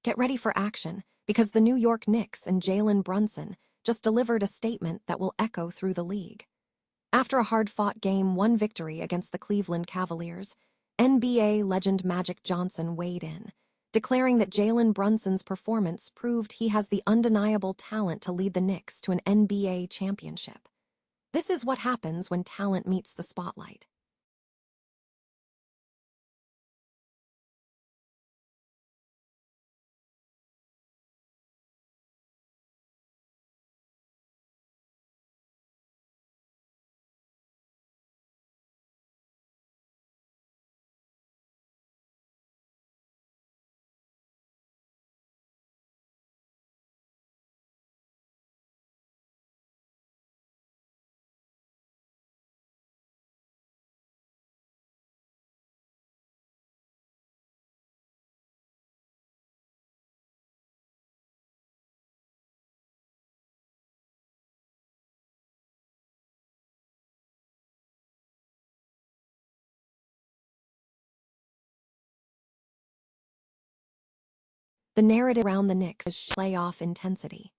Get ready for action, because the New York Knicks and Jalen Brunson just delivered a statement that will echo through the league. After a hard-fought Game 1 victory against the Cleveland Cavaliers, NBA legend Magic Johnson weighed in, declaring that Jalen Brunson's performance proved he has the undeniable talent to lead the Knicks to an NBA championship. This is what happens when talent meets the spotlight. The narrative around the Knicks is playoff intensity.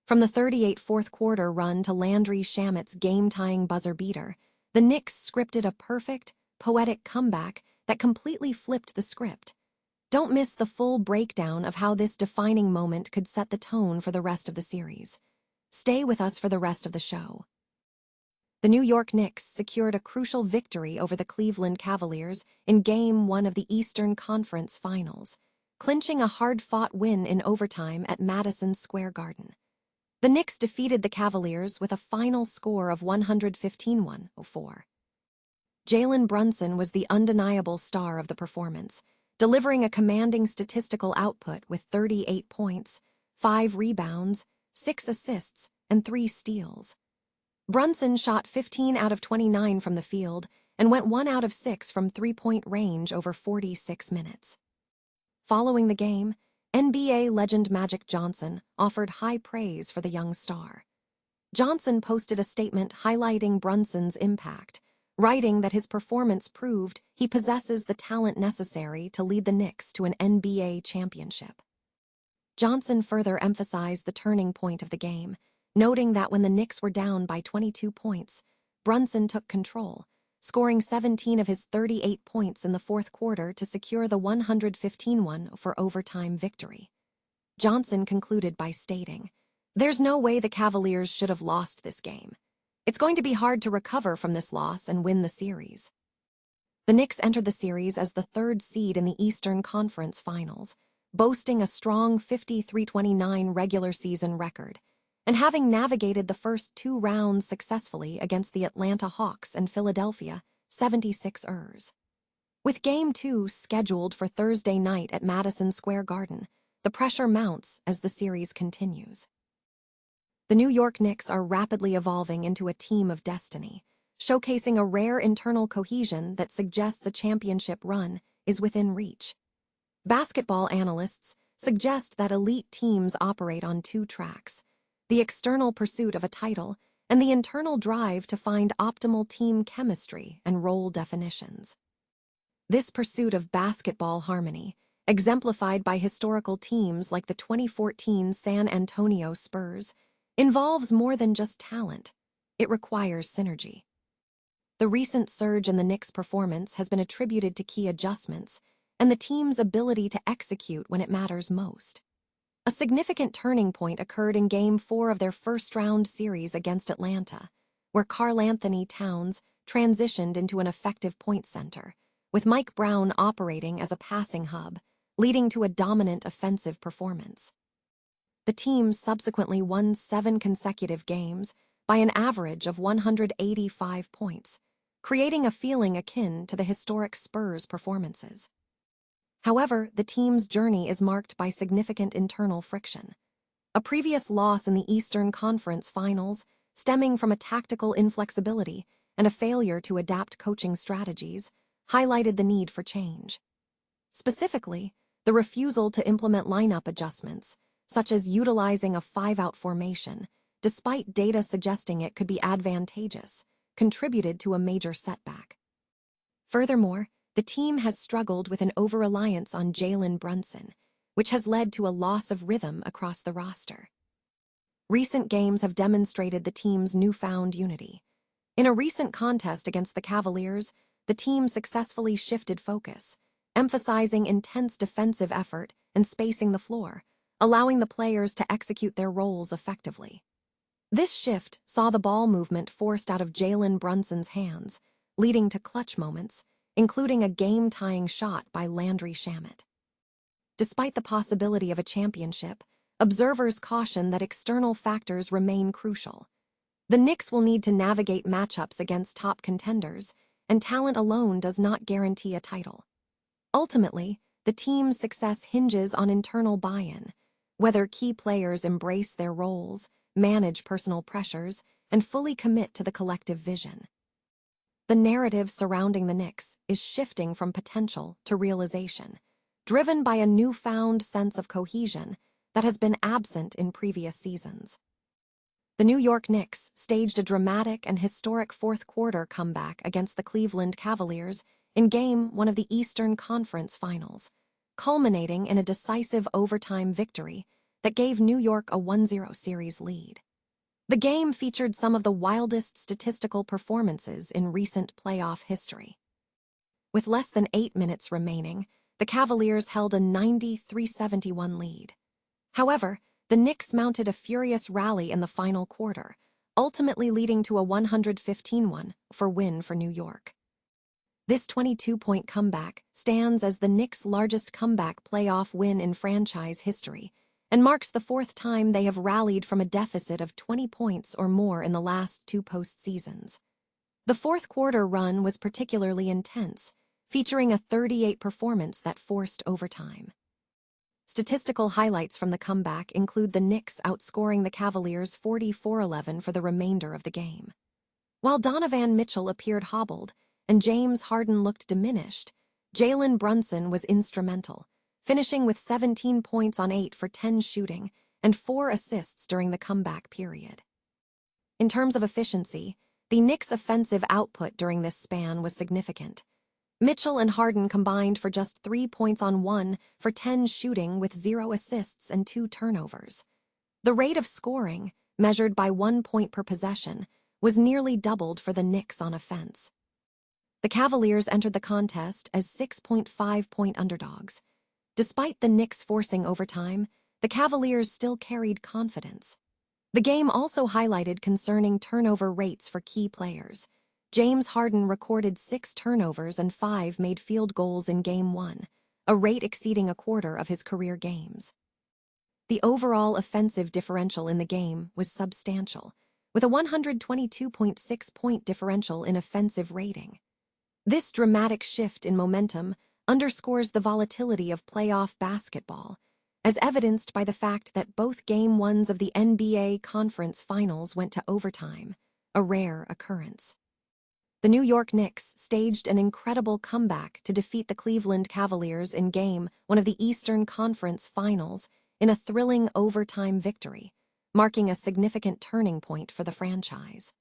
From the 38 fourth-quarter run to Landry Shamet's game-tying buzzer beater, the Knicks scripted a perfect, poetic comeback that completely flipped the script. Don't miss the full breakdown of how this defining moment could set the tone for the rest of the series. Stay with us for the rest of the show. The New York Knicks secured a crucial victory over the Cleveland Cavaliers in Game 1 of the Eastern Conference Finals, clinching a hard-fought win in overtime at Madison Square Garden. The Knicks defeated the Cavaliers with a final score of 115-104. Jalen Brunson was the undeniable star of the performance, delivering a commanding statistical output with 38 points, 5 rebounds, 6 assists, and 3 steals. Brunson shot 15 out of 29 from the field and went 1 out of 6 from three-point range over 46 minutes. Following the game, NBA legend Magic Johnson offered high praise for the young star. Johnson posted a statement highlighting Brunson's impact, writing that his performance proved he possesses the talent necessary to lead the Knicks to an NBA championship. Johnson further emphasized the turning point of the game, noting that when the Knicks were down by 22 points, Brunson took control, scoring 17 of his 38 points in the fourth quarter to secure the 115-1 for overtime victory. Johnson concluded by stating, "There's no way the Cavaliers should have lost this game. It's going to be hard to recover from this loss and win the series." The Knicks entered the series as the third seed in the Eastern Conference Finals, boasting a strong 53-29 regular season record, and having navigated the first 2 rounds successfully against the Atlanta Hawks and Philadelphia 76ers. With Game 2 scheduled for Thursday night at Madison Square Garden, the pressure mounts as the series continues. The New York Knicks are rapidly evolving into a team of destiny, showcasing a rare internal cohesion that suggests a championship run is within reach. Basketball analysts suggest that elite teams operate on 2 tracks: the external pursuit of a title and the internal drive to find optimal team chemistry and role definitions. This pursuit of basketball harmony, exemplified by historical teams like the 2014 San Antonio Spurs, involves more than just talent. It requires synergy. The recent surge in the Knicks' performance has been attributed to key adjustments and the team's ability to execute when it matters most. A significant turning point occurred in Game 4 of their first-round series against Atlanta, where Karl-Anthony Towns transitioned into an effective point center, with Mike Brown operating as a passing hub, leading to a dominant offensive performance. The team subsequently won 7 consecutive games by an average of 185 points, creating a feeling akin to the historic Spurs performances. However, the team's journey is marked by significant internal friction. A previous loss in the Eastern Conference Finals, stemming from a tactical inflexibility and a failure to adapt coaching strategies, highlighted the need for change. Specifically, the refusal to implement lineup adjustments, such as utilizing a 5-out formation, despite data suggesting it could be advantageous, contributed to a major setback. Furthermore, the team has struggled with an over-reliance on Jalen Brunson, which has led to a loss of rhythm across the roster. Recent games have demonstrated the team's newfound unity. In a recent contest against the Cavaliers, the team successfully shifted focus, emphasizing intense defensive effort and spacing the floor, allowing the players to execute their roles effectively. This shift saw the ball movement forced out of Jalen Brunson's hands, leading to clutch moments, including a game-tying shot by Landry Shamet. Despite the possibility of a championship, observers caution that external factors remain crucial. The Knicks will need to navigate matchups against top contenders, and talent alone does not guarantee a title. Ultimately, the team's success hinges on internal buy-in, whether key players embrace their roles, manage personal pressures, and fully commit to the collective vision. The narrative surrounding the Knicks is shifting from potential to realization, driven by a newfound sense of cohesion that has been absent in previous seasons. The New York Knicks staged a dramatic and historic fourth-quarter comeback against the Cleveland Cavaliers in Game 1 of the Eastern Conference Finals, culminating in a decisive overtime victory that gave New York a 1-0 series lead. The game featured some of the wildest statistical performances in recent playoff history. With less than 8 minutes remaining, the Cavaliers held a 93-71 lead. However, the Knicks mounted a furious rally in the final quarter, ultimately leading to a 115-1 win for New York. This 22-point comeback stands as the Knicks' largest comeback playoff win in franchise history, and marks the fourth time they have rallied from a deficit of 20 points or more in the last two postseasons. The fourth-quarter run was particularly intense, featuring a 38 performance that forced overtime. Statistical highlights from the comeback include the Knicks outscoring the Cavaliers 44-11 for the remainder of the game. While Donovan Mitchell appeared hobbled and James Harden looked diminished, Jalen Brunson was instrumental, finishing with 17 points on 8 for 10 shooting and 4 assists during the comeback period. In terms of efficiency, the Knicks' offensive output during this span was significant. Mitchell and Harden combined for just 3 points on 1 for 10 shooting with 0 assists and 2 turnovers. The rate of scoring, measured by 1 point per possession, was nearly doubled for the Knicks on offense. The Cavaliers entered the contest as 6.5-point underdogs. Despite the Knicks forcing overtime, the Cavaliers still carried confidence. The game also highlighted concerning turnover rates for key players. James Harden recorded 6 turnovers and 5 made field goals in Game 1, a rate exceeding a quarter of his career games. The overall offensive differential in the game was substantial, with a 122.6-point differential in offensive rating. This dramatic shift in momentum underscores the volatility of playoff basketball, as evidenced by the fact that both Game 1s of the NBA Conference Finals went to overtime, a rare occurrence. The New York Knicks staged an incredible comeback to defeat the Cleveland Cavaliers in Game 1 of the Eastern Conference Finals in a thrilling overtime victory, marking a significant turning point for the franchise.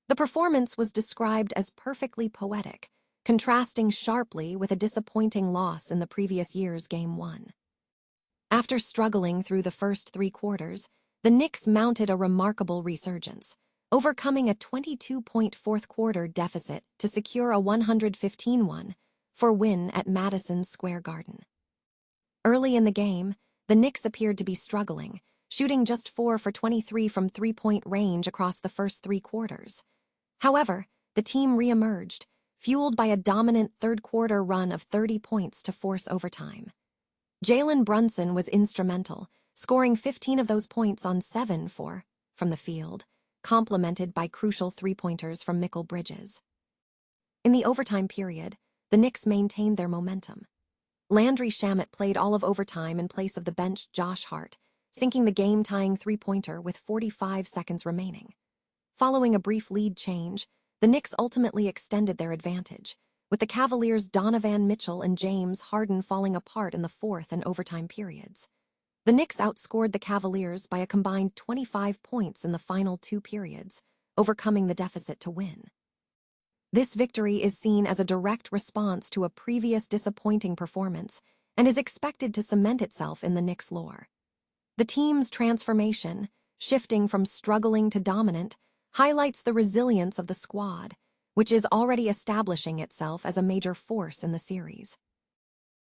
The performance was described as perfectly poetic, contrasting sharply with a disappointing loss in the previous year's Game 1. After struggling through the first 3 quarters, the Knicks mounted a remarkable resurgence, overcoming a 22-point fourth-quarter deficit to secure a 115-1 win at Madison Square Garden. Early in the game, the Knicks appeared to be struggling, shooting just 4 for 23 from three-point range across the first 3 quarters. However, the team re-emerged, fueled by a dominant third-quarter run of 30 points to force overtime. Jalen Brunson was instrumental, scoring 15 of those points on 7 from the field, complemented by crucial three-pointers from Mikal Bridges. In the overtime period, the Knicks maintained their momentum. Landry Shamet played all of overtime in place of the benched Josh Hart, sinking the game-tying three-pointer with 45 seconds remaining. Following a brief lead change, the Knicks ultimately extended their advantage, with the Cavaliers' Donovan Mitchell and James Harden falling apart in the fourth and overtime periods. The Knicks outscored the Cavaliers by a combined 25 points in the final 2 periods, overcoming the deficit to win. This victory is seen as a direct response to a previous disappointing performance and is expected to cement itself in the Knicks' lore. The team's transformation, shifting from struggling to dominant, highlights the resilience of the squad, which is already establishing itself as a major force in the series.